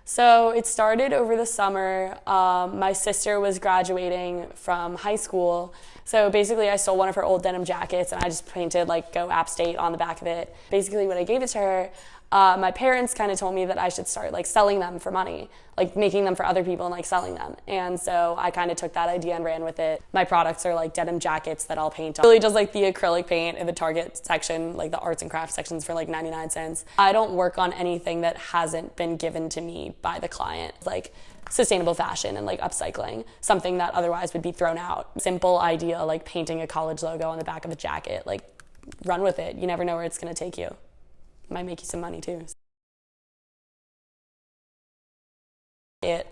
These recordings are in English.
So it started over the summer. My sister was graduating from high school. So basically I stole one of her old denim jackets and I just painted like Go App State on the back of it. Basically when I gave it to her, my parents kind of told me that I should start like selling them for money, like making them for other people and like selling them. And so I kind of took that idea and ran with it. My products are like denim jackets that I'll paint on. Really just like the acrylic paint in the Target section, like the arts and crafts sections for like 99 cents. I don't work on anything that hasn't been given to me by the client, like sustainable fashion and like upcycling, something that otherwise would be thrown out. Simple idea, like painting a college logo on the back of a jacket, like run with it. You never know where it's gonna take you. Might make you some money too. It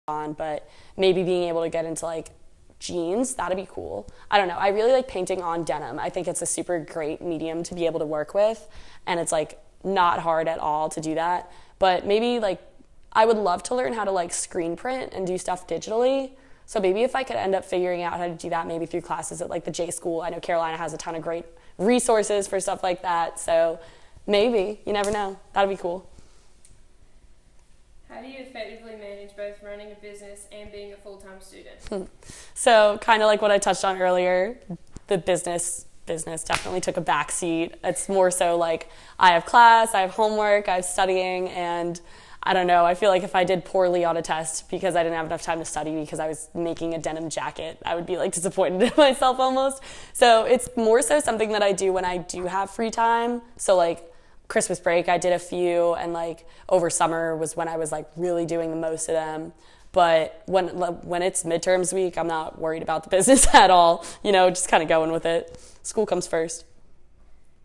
on, but maybe being able to get into like jeans, that'd be cool. I don't know. I really like painting on denim. I think it's a super great medium to be able to work with, and it's like not hard at all to do that. But maybe like I would love to learn how to like screen print and do stuff digitally. So maybe if I could end up figuring out how to do that maybe through classes at like the J School. I know Carolina has a ton of great resources for stuff like that. So maybe, you never know. That'd be cool. How do you effectively manage both running a business and being a full-time student? So kind of like what I touched on earlier, the business definitely took a backseat. It's more so like I have class, I have homework, I have studying, and I don't know, I feel like if I did poorly on a test because I didn't have enough time to study because I was making a denim jacket, I would be like disappointed in myself almost. So it's more so something that I do when I do have free time. So like Christmas break, I did a few, and like over summer was when I was like really doing the most of them. But when it's midterms week, I'm not worried about the business at all, just kind of going with it. School comes first.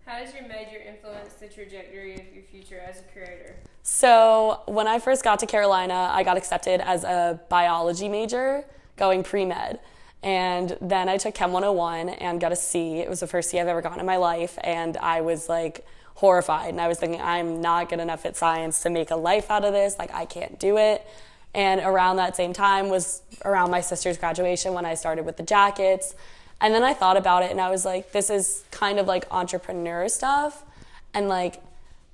How does your major influence the trajectory of your future as a creator? So when I first got to Carolina, I got accepted as a biology major going pre-med. And then I took Chem 101 and got a C. It was the first C I've ever gotten in my life. And I was like horrified. And I was thinking, I'm not good enough at science to make a life out of this. Like, I can't do it. And around that same time was around my sister's graduation when I started with the jackets. And then I thought about it and I was like, this is kind of like entrepreneur stuff. And like,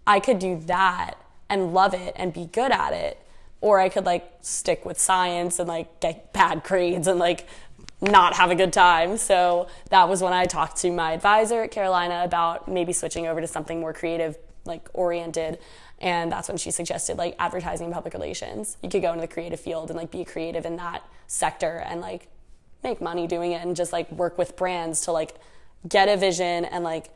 I could do that and love it and be good at it. Or I could like stick with science and like get bad grades and like not have a good time. So that was when I talked to my advisor at Carolina about maybe switching over to something more creative, like oriented. And that's when she suggested like advertising and public relations. You could go into the creative field and like be creative in that sector and like make money doing it and just like work with brands to like get a vision and like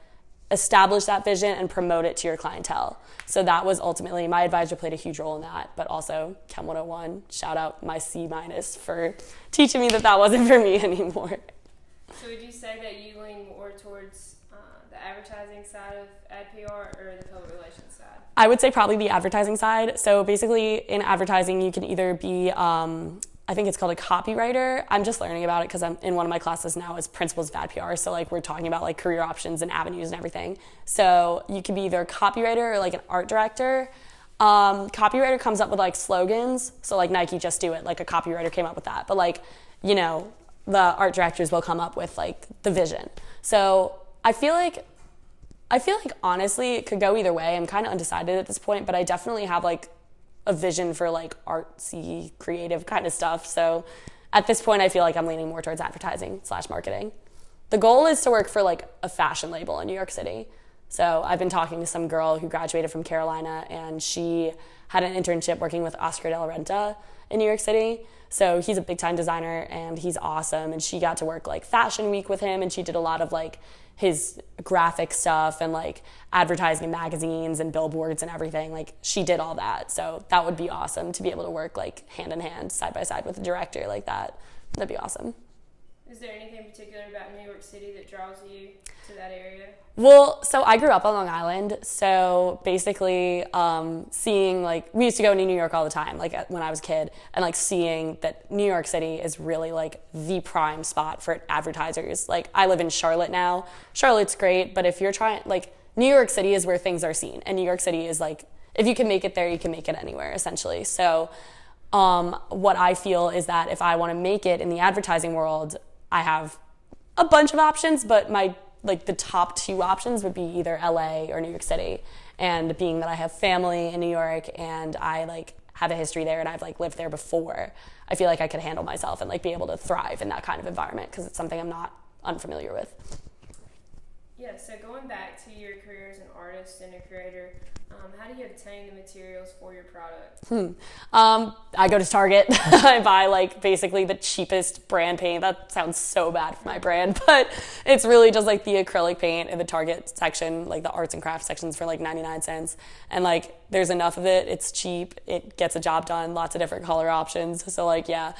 establish that vision and promote it to your clientele. So that was ultimately, my advisor played a huge role in that, but also Chem 101, shout out my C- for teaching me that wasn't for me anymore. So would you say that you lean more towards the advertising side of ad PR or the public relations side? I would say probably the advertising side. So basically in advertising, you can either be, I think it's called a copywriter. I'm just learning about it because I'm in one of my classes now is principles of ad PR. So like we're talking about like career options and avenues and everything. So you can be either a copywriter or like an art director. Copywriter comes up with like slogans. So like Nike, just do it. Like a copywriter came up with that. But like, the art directors will come up with like the vision. So I feel like honestly it could go either way. I'm kind of undecided at this point, but I definitely have like a vision for like artsy, creative kind of stuff. So at this point, I feel like I'm leaning more towards advertising / marketing. The goal is to work for like a fashion label in New York City. So I've been talking to some girl who graduated from Carolina and she had an internship working with Oscar de la Renta in New York City. So he's a big time designer and he's awesome. And she got to work like fashion week with him and she did a lot of like his graphic stuff and like advertising in magazines and billboards and everything. Like she did all that. So that would be awesome to be able to work like hand in hand, side by side with a director like that. That'd be awesome. Is there anything particular about New York City that draws you to that area? Well, so I grew up on Long Island. So basically seeing like, we used to go to New York all the time, like when I was a kid, and like seeing that New York City is really like the prime spot for advertisers. Like I live in Charlotte now. Charlotte's great, but if you're trying, like New York City is where things are seen. And New York City is like, if you can make it there, you can make it anywhere essentially. So what I feel is that if I want to make it in the advertising world, I have a bunch of options, but the top two options would be either LA or New York City. And being that I have family in New York and I like have a history there and I've like lived there before, I feel like I could handle myself and like be able to thrive in that kind of environment because it's something I'm not unfamiliar with. Yeah, so going back to your career as an artist and a creator, how do you obtain the materials for your product? I go to Target. I buy like basically the cheapest brand paint. That sounds so bad for my brand, but it's really just like the acrylic paint in the Target section, like the arts and crafts sections for like 99 cents. And like there's enough of it. It's cheap. It gets a job done. Lots of different color options. So like, yeah,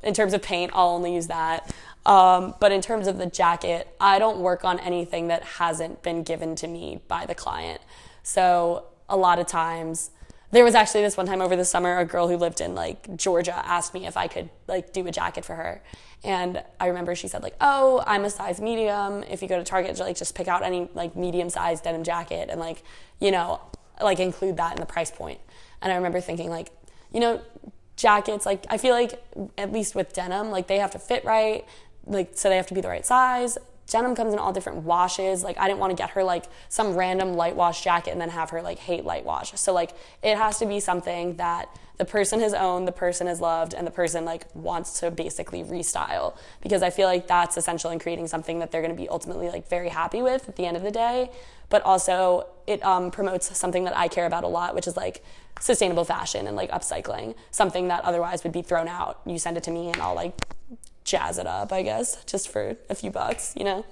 in terms of paint, I'll only use that. But in terms of the jacket, I don't work on anything that hasn't been given to me by the client. So a lot of times There was actually this one time over the summer, a girl who lived in like Georgia asked me if I could like do a jacket for her. And I remember she said like, oh, I'm a size medium. If you go to Target, like just pick out any like medium sized denim jacket and like, you know, like include that in the price point. And I remember thinking like, you know, jackets, like I feel like at least with denim, like they have to fit right. Like, so they have to be the right size. Denim comes in all different washes. Like I didn't want to get her like some random light wash jacket and then have her like hate light wash. So like it has to be something that the person has owned, the person has loved, and the person like wants to basically restyle, because I feel like that's essential in creating something that they're going to be ultimately like very happy with at the end of the day. But also it promotes something that I care about a lot, which is like sustainable fashion and like upcycling, something that otherwise would be thrown out. You send it to me and I'll like jazz it up, I guess, just for a few bucks, you know?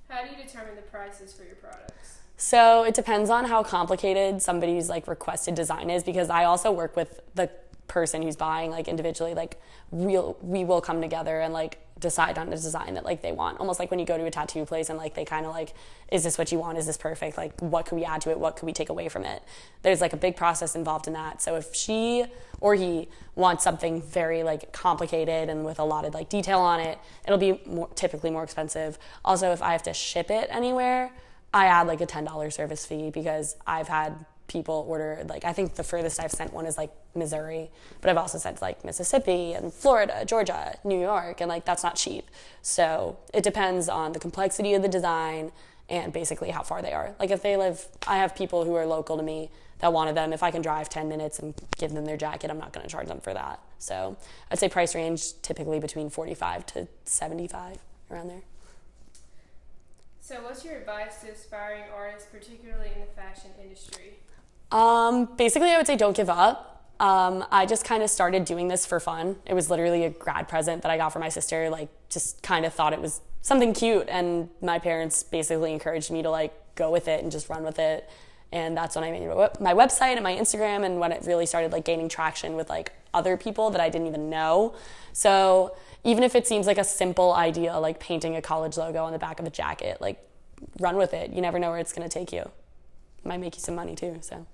How do you determine the prices for your products? So it depends on how complicated somebody's like requested design is, because I also work with the person who's buying like individually. Like we will come together and like decide on a design that like they want, almost like when you go to a tattoo place and like they kind of like, is this what you want, is this perfect, like what could we add to it, what could we take away from it? There's like a big process involved in that. So if she or he wants something very like complicated and with a lot of like detail on it, it'll be typically more expensive. Also, if I have to ship it anywhere, I add like a $10 service fee, because I've had people order, like I think the furthest I've sent one is like Missouri, but I've also sent like Mississippi and Florida, Georgia, New York, and like that's not cheap. So it depends on the complexity of the design and basically how far they are. Like if they live, I have people who are local to me that wanted them. If I can drive 10 minutes and give them their jacket, I'm not going to charge them for that. So I'd say price range typically between 45 to 75, around there. So what's your advice to aspiring artists, particularly in the fashion industry? Basically, I would say don't give up. I just kind of started doing this for fun. It was literally a grad present that I got for my sister. Like, just kind of thought it was something cute, and my parents basically encouraged me to like go with it and just run with it. And that's when I made my website and my Instagram, and when it really started like gaining traction with like other people that I didn't even know. So even if it seems like a simple idea, like painting a college logo on the back of a jacket, like run with it. You never know where it's going to take you. It might make you some money too, so.